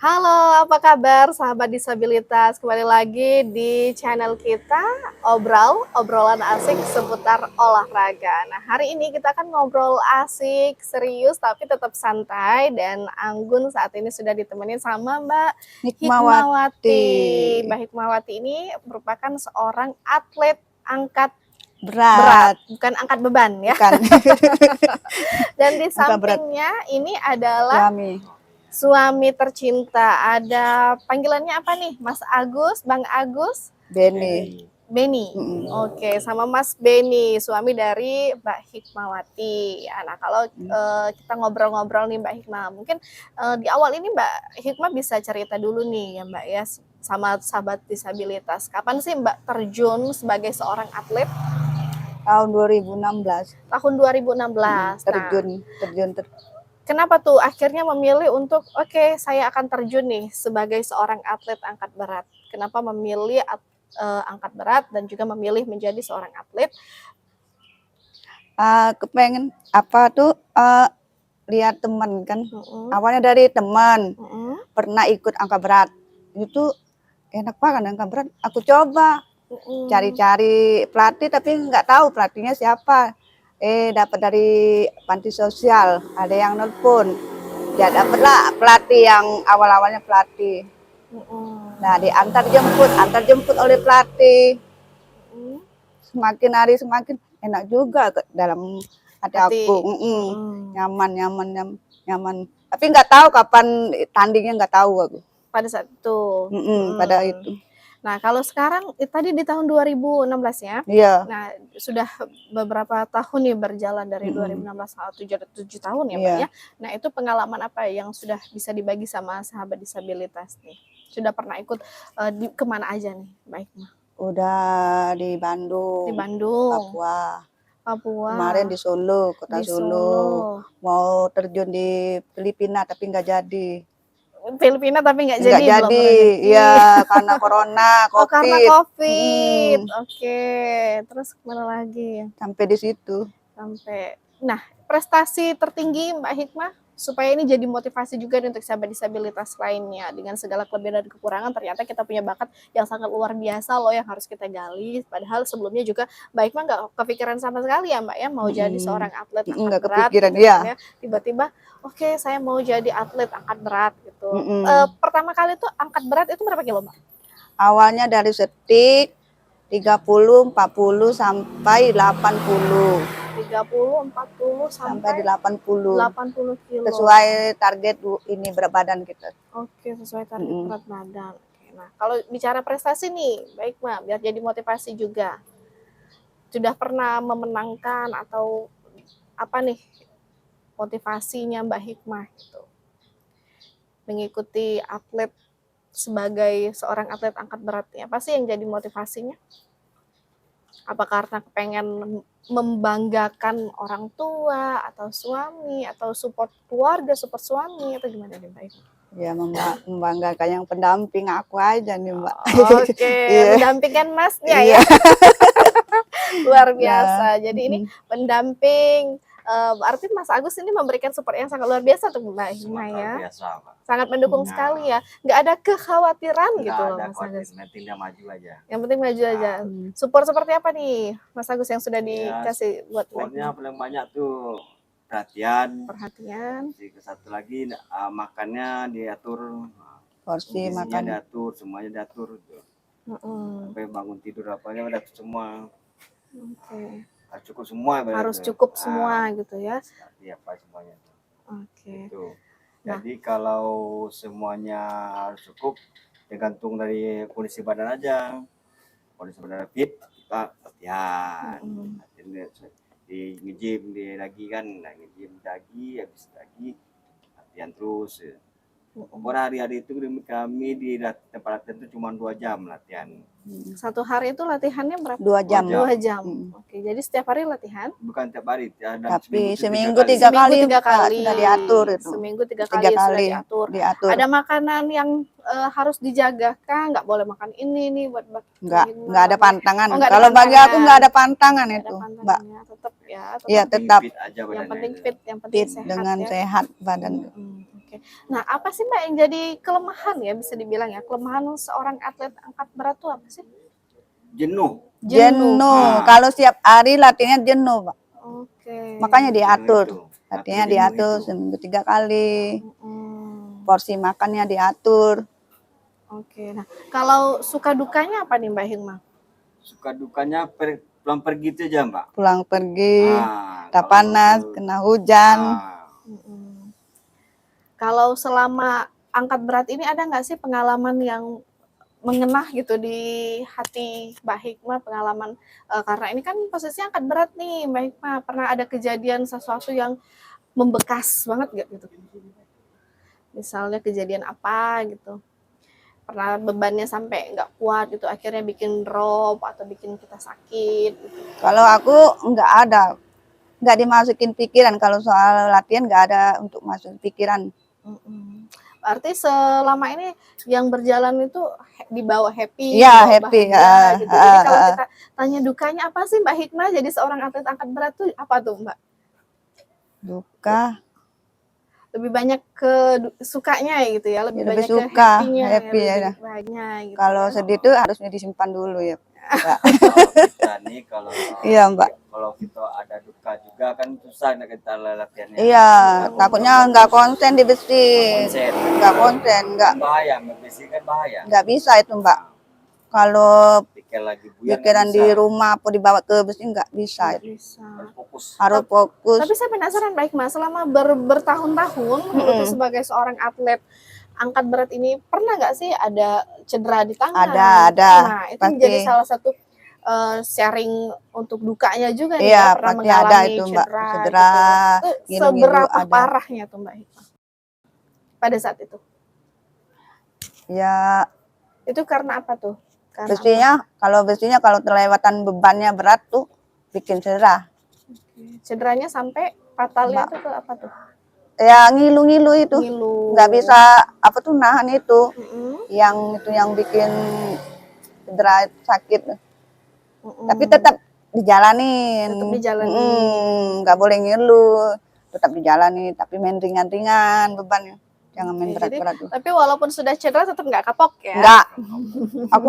Halo, apa kabar sahabat disabilitas? Kembali lagi di channel kita, obrolan asik seputar olahraga. Nah, hari ini kita akan ngobrol asik, serius, tapi tetap santai. Dan Anggun saat ini sudah ditemenin sama Mbak Hikmawati. Mbak Hikmawati ini merupakan seorang atlet angkat Berat. bukan angkat beban ya. Bukan. Dan di Angkat berat. sampingnya ini adalah suami tercinta. Ada panggilannya apa nih? Mas Agus, Bang Agus? Beni. Oke, sama Mas Beni, suami dari Mbak Hikmawati. Nah, kalau kita ngobrol-ngobrol nih Mbak Hikmah, mungkin di awal ini Mbak Hikmah bisa cerita dulu nih ya Mbak ya, sama sahabat disabilitas. Kapan sih Mbak terjun sebagai seorang atlet? Tahun 2016. Tahun 2016. Terjun. Kenapa tuh akhirnya memilih untuk oke, saya akan terjun nih sebagai seorang atlet angkat berat? Kenapa memilih angkat berat dan juga memilih menjadi seorang atlet? Kepengen lihat teman kan. Awalnya dari teman. Pernah ikut angkat berat. Itu enak banget angkat berat. Aku coba cari-cari pelatih tapi nggak tahu pelatihnya siapa. Dapat dari panti sosial, ada yang nelpon. Ya dapatlah pelatih yang awal-awalnya pelatih. Nah, diantar jemput oleh pelatih. Semakin hari semakin enak juga dalam hati aku. Nyaman. Tapi nggak tahu kapan tandingnya, nggak tahu aku. Pada saat itu. Pada itu. Nah, kalau sekarang tadi di tahun 2016 ya. Iya. Nah, sudah beberapa tahun nih berjalan dari 2016 7 tahun ya, Mbak ya. Nah, itu pengalaman apa yang sudah bisa dibagi sama sahabat disabilitas nih? Sudah pernah ikut kemana aja nih, Mbak Hikmah? Udah di Bandung. Papua. Kemarin di Solo, kota Solo. Mau terjun di Filipina tapi nggak jadi. Filipina tapi nggak jadi. Iya, karena corona, COVID. Karena COVID. Oke. Terus kemana lagi? Sampai di situ. Nah, prestasi tertinggi Mbak Hikmah supaya ini jadi motivasi juga untuk sahabat disabilitas lainnya. Dengan segala kelebihan dan kekurangan, ternyata kita punya bakat yang sangat luar biasa loh yang harus kita gali. Padahal sebelumnya juga Mbak Hikmah nggak kepikiran sama sekali ya Mbak ya mau jadi seorang atlet angkat berat. Tiba-tiba oke, saya mau jadi atlet angkat berat gitu. Pertama kali tuh angkat berat itu berapa kilo Mbak? Awalnya dari setik 30, 40 sampai 80. 30, 40 sampai 80 kilo. Sesuai target ini berat badan kita. Oke, sesuai target berat badan. Nah, kalau bicara prestasi nih, baik Mbak, biar jadi motivasi juga. Sudah pernah memenangkan atau apa nih motivasinya Mbak Hikmah gitu? Mengikuti atlet sebagai seorang atlet angkat beratnya, apa sih yang jadi motivasinya? Apa karena pengen membanggakan orang tua atau suami atau support keluarga, support suami atau gimana nih Mbak? Ya, membanggakan yang pendamping aku aja nih Mbak. Oke, mendampingkan masnya ya. Luar biasa. Jadi ini pendamping. Berarti Mas Agus ini memberikan support yang sangat luar biasa untuk Mbak Hikmah ya. Sangat mendukung sekali ya. Nggak ada kekhawatiran gitu loh Mas Agus. Yang penting dia maju aja. Yang penting maju aja. Support seperti apa nih Mas Agus yang sudah dikasih buat supportnya paling banyak tuh perhatian. Satu lagi makannya diatur. Porsi makan diatur, semuanya diatur. Sampai bangun tidur apanya udah semua. Harus cukup semua. Harus cukup semua gitu ya. Apa semuanya. Gitu. Jadi kalau semuanya harus cukup, tergantung dari kondisi badan aja. Kondisi badan fit, kita latihan. Di nge-gym lagi kan, nge-gym lagi, habis lagi latihan terus. Hari-hari itu kami di tempat latihan itu cuma 2 jam latihan. Satu hari itu latihannya berapa? 2 jam. 2 jam. Oke, jadi setiap hari latihan? Bukan tiap hari. Tapi seminggu 3 kali sudah diatur itu. Seminggu 3 kali sudah diatur. Ada makanan yang harus dijaga kah? Nggak boleh makan ini nih buat nggak ada pantangan. Kalau bagi aku nggak ada pantangan itu, Mbak. Tetap ya. Iya, tetap. Yang penting fit, yang penting sehat. Dengan sehat badan. Oke. Nah, apa sih Mbak yang jadi kelemahan ya bisa dibilang ya? Kelemahan seorang atlet angkat berat tuh apa sih? Jenuh. Jenuh. Ah. Kalau setiap hari latihannya jenuh, Pak. Oke. Makanya Jenuh diatur. itu. Latihannya Jenuh diatur itu. seminggu 3 kali. Mm-mm. Porsi makannya diatur. Oke. Nah, kalau suka dukanya apa nih Mbak Hikmah? Suka dukanya pulang pergi itu aja, Mbak. Pulang pergi, tak kalau panas, itu- kena hujan. Mm-mm. Kalau selama angkat berat ini ada nggak sih pengalaman yang mengenah gitu di hati Mbak Hikmah, pengalaman karena ini kan posisinya angkat berat nih Mbak Hikmah, pernah ada kejadian sesuatu yang membekas banget gak gitu? Misalnya kejadian apa gitu? Pernah bebannya sampai nggak kuat gitu, akhirnya bikin drop atau bikin kita sakit gitu. Kalau aku nggak ada, nggak dimasukin pikiran. Kalau soal latihan nggak ada untuk masuk pikiran. Mm-mm. Berarti selama ini yang berjalan itu dibawa happy, Iya, dibawa happy. bahagia gitu. Jadi kalau kita tanya dukanya apa sih Mbak Hikmah jadi seorang atlet angkat berat tuh apa tuh Mbak? Duka, Lebih banyak ke sukanya gitu ya, lebih lebih banyak ke suka, happy-nya, happy lebih ya. banyak bahagia gitu. Kalau ya. sedih itu harusnya disimpan dulu ya. Mbak. Kalau kita nih Iya, Mbak. kalau kita ada duka juga kan susah nih kita latihannya. Iya, takutnya nggak konsen di besi, Konsen. nggak konsen, nggak Bahaya, besi kan bahaya. nggak bisa itu Mbak. Kalau Pikir lagi buyar pikiran nggak di bisa. rumah apa dibawa ke besi nggak bisa. Nggak bisa. Harus fokus. Harus fokus. Tapi saya penasaran Mbak Hikmah, selama bertahun-tahun menurut sebagai seorang atlet angkat berat ini pernah nggak sih ada cedera di tangan? Ada. Nah, itu Pasti. menjadi salah satu sharing untuk dukanya juga nih Iya, ya, pernah pasti ada mengalami itu Mbak. cedera, Cedera, gitu. Itu ngilu-ngilu seberapa ada. parahnya tuh Mbak Hikmah pada saat itu? Ya, Itu karena apa tuh? Karena besinya kalau terlewatan bebannya berat tuh bikin cedera. cederanya sampai fatalnya tuh ke apa tuh? Ya ngilu-ngilu itu. Ngilu. Nggak bisa apa tuh nahan itu. Mm-mm. Yang bikin cedera sakit. Mm-mm. Tapi tetap dijalanin. Tetap dijalanin. Nggak boleh ngilu. Tetap dijalani, tapi main ringan-ringan bebannya. Jangan main berat-berat tuh. Tapi walaupun sudah cedera tetap nggak kapok ya? Nggak. Aku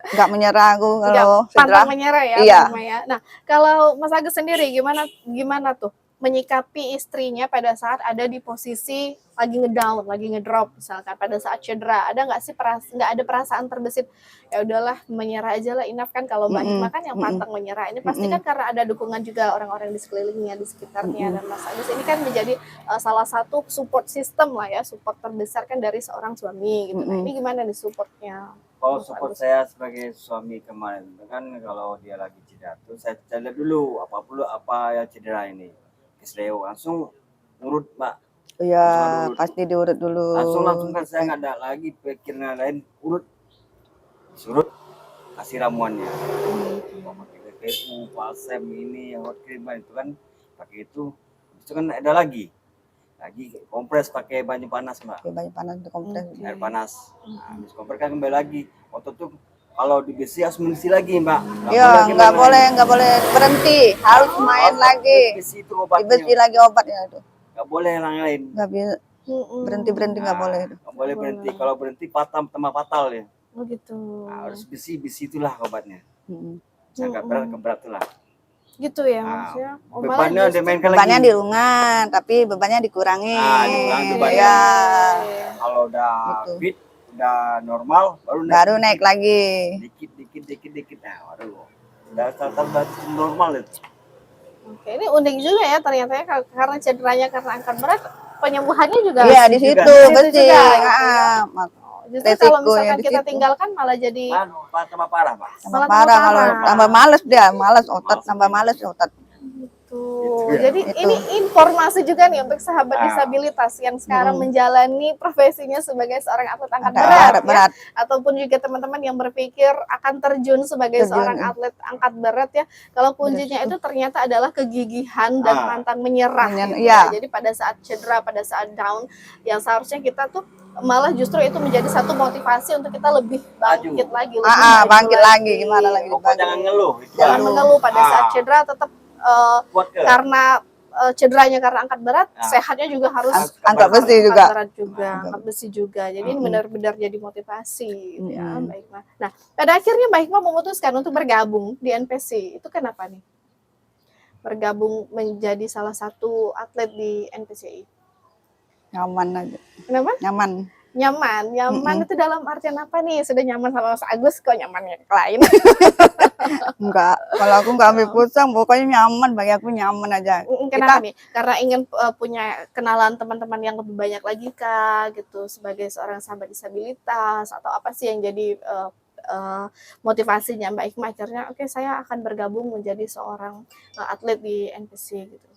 nggak menyerah aku kalau Nggak pantang cedera. menyerah ya, Iya. Mbak Hikmah ya. Nah, kalau Mas Agus sendiri gimana tuh menyikapi istrinya pada saat ada di posisi lagi ngedown, lagi ngedrop misalkan pada saat cedera, ada nggak sih nggak ada perasaan terbesit, ya udahlah menyerah aja lah, enough kan kalau Mbak Hikmah kan yang pantang menyerah ini pasti kan karena ada dukungan juga orang-orang di sekelilingnya, di sekitarnya, dan Mas Agus ini kan menjadi salah satu support system lah ya, support terbesar kan dari seorang suami gitu. Nah, ini gimana nih supportnya? Kalau support saya sebagai suami kemarin itu kan kalau dia lagi cedera tuh saya lihat dulu apa ya cedera ini. Kesleo langsung urut Mbak. Iya, pasti diurut dulu. Langsung kan saya nggak ada lagi pikiran lain, urut, surut, kasih ramuannya. Pakai PPU, Palsem ini, hot cream itu kan pakai itu kan ada lagi kompres pakai banyu panas Mbak. Pakai banyu panas untuk kompres. Air panas. Nah, habis kompres kan kembali lagi. Waktu itu kalau di besi harus mengisi lagi Mbak. Iya, nggak boleh berhenti, harus main lagi. Besi itu obatnya. Dibesi lagi obatnya itu. Nggak boleh yang lain. Nggak bisa berhenti nggak boleh itu. Nggak boleh berhenti. Kalau berhenti tambah fatal ya. Oh gitu. Nah, harus besi itulah obatnya. Sangat berat itulah. Gitu ya maksudnya. Bebannya dimainkan lagi. Bebannya dirungan, tapi bebannya dikurangi. Dikurangi bebannya. Ya. Kalau udah fit, udah normal, baru naik lagi. Dikit. Nah, waduh. Udah normal itu. Oke, ini unik juga ya ternyata ya, karena cederanya karena angkat berat, penyembuhannya juga. Iya, di situ bersih. Justru kalau misalkan kita tinggalkan malah jadi tambah parah, Pak. Tambah parah, kalau tambah males dia, tambah males otot. Gitu. Jadi ini informasi juga nih untuk sahabat disabilitas yang sekarang menjalani profesinya sebagai seorang atlet angkat berat. Ataupun juga teman-teman yang berpikir akan terjun sebagai seorang atlet angkat berat ya. Kalau kuncinya itu ternyata adalah kegigihan dan pantang menyerah. Gitu ya. Jadi pada saat cedera, pada saat down, yang seharusnya kita tuh malah justru itu menjadi satu motivasi untuk kita lebih bangkit lagi. Bangkit lagi, gimana lagi? Jangan ngeluh. Jangan mengeluh pada saat cedera, tetap karena cederanya karena angkat berat, Nah, sehatnya juga harus angkat besi angkat juga. berat juga, angkat besi juga. Jadi ini benar-benar jadi motivasi gitu ya, Mm-mm. Mbak Hikmah. Nah, pada akhirnya Mbak Hikmah memutuskan untuk bergabung di NPC. Itu kenapa nih? Bergabung menjadi salah satu atlet di NPCI. Nyaman aja. Kenapa? Nyaman. Nyaman itu dalam artian apa nih? Sudah nyaman sama Mas Agus, kok nyamannya ke lain? Enggak. Kalau aku enggak ambil pusing, pokoknya nyaman. Bagi aku nyaman aja. Kenapa nih? Karena ingin punya kenalan teman-teman yang lebih banyak lagi kah gitu sebagai seorang sahabat disabilitas, atau apa sih yang jadi motivasinya Mbak Hikmah akhirnya oke, saya akan bergabung menjadi seorang atlet di NPC gitu.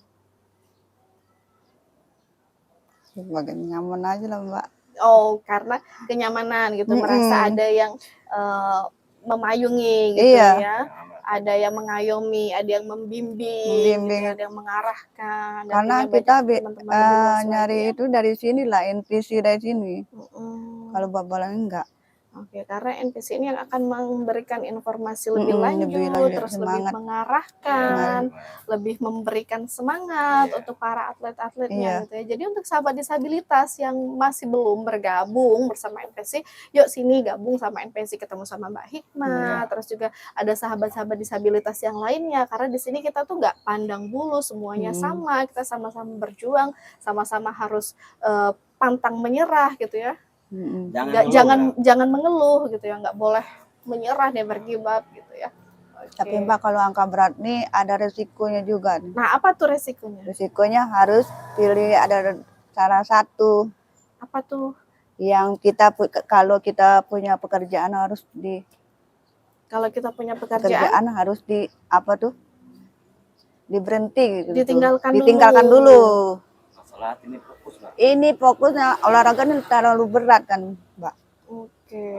Sebagai nyaman aja lah, Mbak. Oh, karena kenyamanan gitu, merasa ada yang memayungi gitu Iya. ya. Ada yang mengayomi, ada yang membimbing, gitu, ada yang mengarahkan. Dan Karena punya kita banyak teman-teman lebih luas nyari lagi ya. itu dari sini lah, NPC dari sini. Kalau Mm-mm. babalan enggak. Oke, karena NPC ini yang akan memberikan informasi lebih lanjut, lebih lanjut, terus semangat. lebih mengarahkan, lebih memberikan semangat untuk para atlet-atletnya Iya. gitu ya. Jadi untuk sahabat disabilitas yang masih belum bergabung bersama NPC, yuk sini gabung sama NPC, ketemu sama Mbak Hikmah, terus juga ada sahabat-sahabat disabilitas yang lainnya. Karena di sini kita tuh nggak pandang bulu, semuanya sama, kita sama-sama berjuang, sama-sama harus pantang menyerah gitu ya. Jangan mengeluh gitu ya, nggak boleh menyerah, never give up gitu ya. Tapi Mbak, kalau angka berat nih ada resikonya juga. Nah, apa tuh resikonya? Resikonya harus pilih ada salah satu. Apa tuh? Yang kita kalau kita punya pekerjaan harus kalau kita punya pekerjaan harus apa tuh? Diberhenti gitu. Ditinggalkan dulu. Masalah ini fokus, Mbak. Ini fokusnya olahraga ini terlalu berat kan, Mbak. Oke.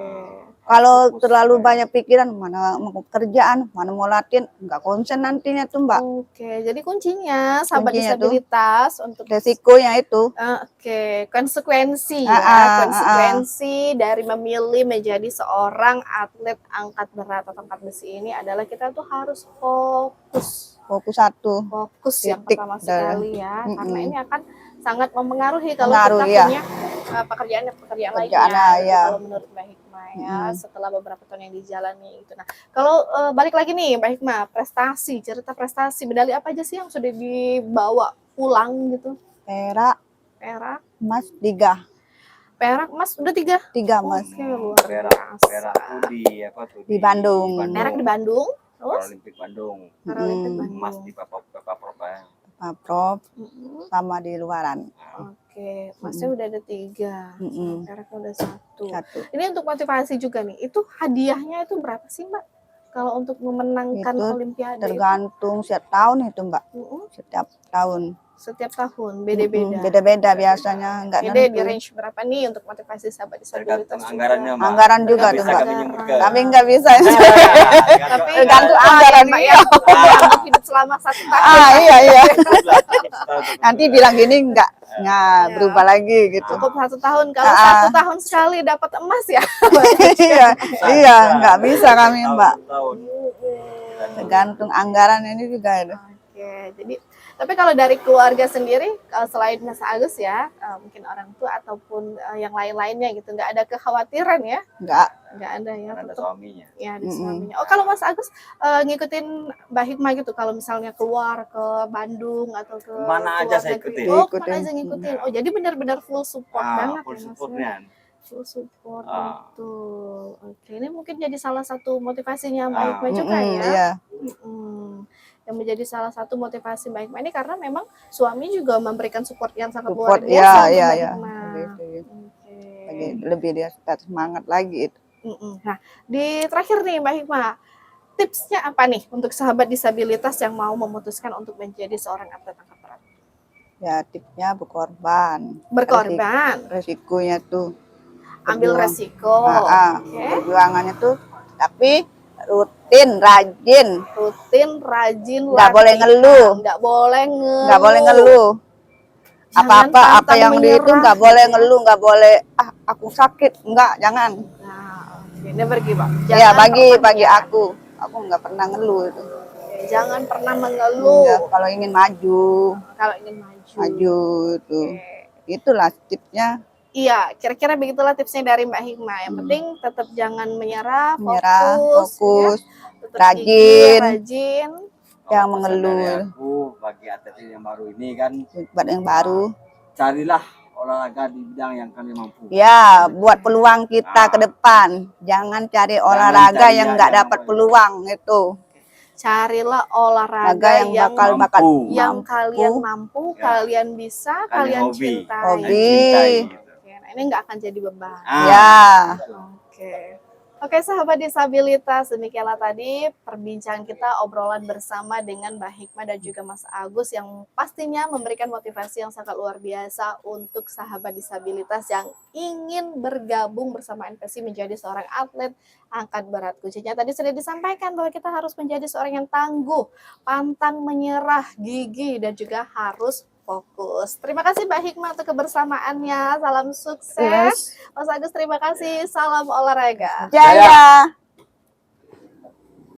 Kalau terlalu banyak pikiran, mana mau kerjaan, mana mau latihan, nggak konsen nantinya tuh, Mbak. Oke, jadi kuncinya sahabat Kuncinya disabilitas untuk resikonya itu. Oke, konsekuensi ya, konsekuensi dari memilih menjadi seorang atlet angkat berat atau angkat besi ini adalah kita tuh harus fokus yang pertama sekali ya, karena ini akan sangat mempengaruhi kalau kita punya pekerjaan lainnya gitu, kalau menurut Mbak Hikmah ya, setelah beberapa tahun yang dijalani itu. Nah, kalau balik lagi nih Mbak Hikmah, cerita prestasi, medali apa aja sih yang sudah dibawa pulang gitu? Perak, emas 3. Perak, emas udah 3? 3 emas. Oke, luar biasa. Perak di Bandung. Perak di Bandung, terus Paralimpik Bandung. Emas di Paprop ya. Paprop sama di luaran. Oke, emasnya udah ada 3, peraknya udah 1. 1. Ini untuk motivasi juga nih. Itu hadiahnya itu berapa sih Mbak? Kalau untuk memenangkan Itu Olimpiade tergantung setiap tahun itu, Mbak. Setiap tahun beda-beda. Beda-beda biasanya, enggak Jadi di nentu. range berapa nih untuk motivasi sahabat disabilitas? Anggarannya, Mbak. Anggaran juga tuh, Mbak. Tapi enggak bisa. Tapi tergantung anggaran ya, untuk hidup selama 1 tahun. Iya. Nanti bilang gini enggak. Nah, berubah lagi gitu. Cukup 1 tahun. Kalau 1 tahun sekali dapat emas ya. Iya, enggak bisa kami, Mbak. Tergantung anggaran ini juga ada. Oke, jadi tapi kalau dari keluarga sendiri, selain Mas Agus ya, mungkin orang tua ataupun yang lain-lainnya gitu, nggak ada kekhawatiran ya? Nggak ada ya. Ada suaminya. Ya, ada suaminya. Oh, kalau Mas Agus ngikutin Mbak Hikmah gitu, kalau misalnya keluar ke Bandung atau ke mana aja saya ikutin. Oh, mana aja ngikutin. Oh, jadi benar-benar full support banget full ya, supportnya. Full support, betul. Oke, ini mungkin jadi salah satu motivasinya Mbak Hikmah juga ya. Iya. Yang menjadi salah satu motivasi Mbak Hikmah ini karena memang suami juga memberikan support yang sangat luar biasa untuk Mbak Hikmah. Lebih dia semangat lagi itu. Nah, di terakhir nih Mbak Hikmah, tipsnya apa nih untuk sahabat disabilitas yang mau memutuskan untuk menjadi seorang atlet angkat berat? Ya, tipsnya berkorban. Resikonya tuh. Ambil resiko. Perjuangannya tuh, tapi rutin, rajin, nggak boleh ngeluh, nggak boleh ngeluh. Apa yang di itu nggak boleh ngeluh, nggak boleh aku sakit, jangan. Nah, never give up. Ya bagi aku nggak pernah ngeluh itu. Jangan pernah mengeluh Iya, kalau ingin maju, kalau ingin maju. maju itu. Oke. Itulah tipsnya. Iya, kira-kira begitulah tipsnya dari Mbak Hikmah. Yang penting tetap jangan menyerah, Menyerah, fokus, ya. fokus, Tetap rajin. gigih, rajin. Jangan Kalau pesan mengeluh. dari aku bagi atlet yang baru ini kan, Buat yang baru. carilah olahraga di bidang yang kalian mampu. Ya, buat peluang kita Nah. ke depan. Jangan cari olahraga cari yang nggak yang dapat peluang itu. Carilah Olahraga olahraga yang yang bakal yang mampu. kalian mampu, Ya. kalian bisa, kalian hobi. cintai. Hobi. Cintai, gitu. Oke, nah ini nggak akan jadi beban. Ya. Oke. Oke, sahabat disabilitas, demikianlah tadi perbincangan kita, obrolan bersama dengan Mbak Hikmah dan juga Mas Agus yang pastinya memberikan motivasi yang sangat luar biasa untuk sahabat disabilitas yang ingin bergabung bersama NPSI menjadi seorang atlet angkat berat. Kuncinya tadi sudah disampaikan bahwa kita harus menjadi seorang yang tangguh, pantang menyerah, gigih, dan juga harus fokus. Terima kasih Mbak Hikmah untuk kebersamaannya. Salam sukses. Yes. Mas Agus terima kasih. Salam olahraga. Jaya.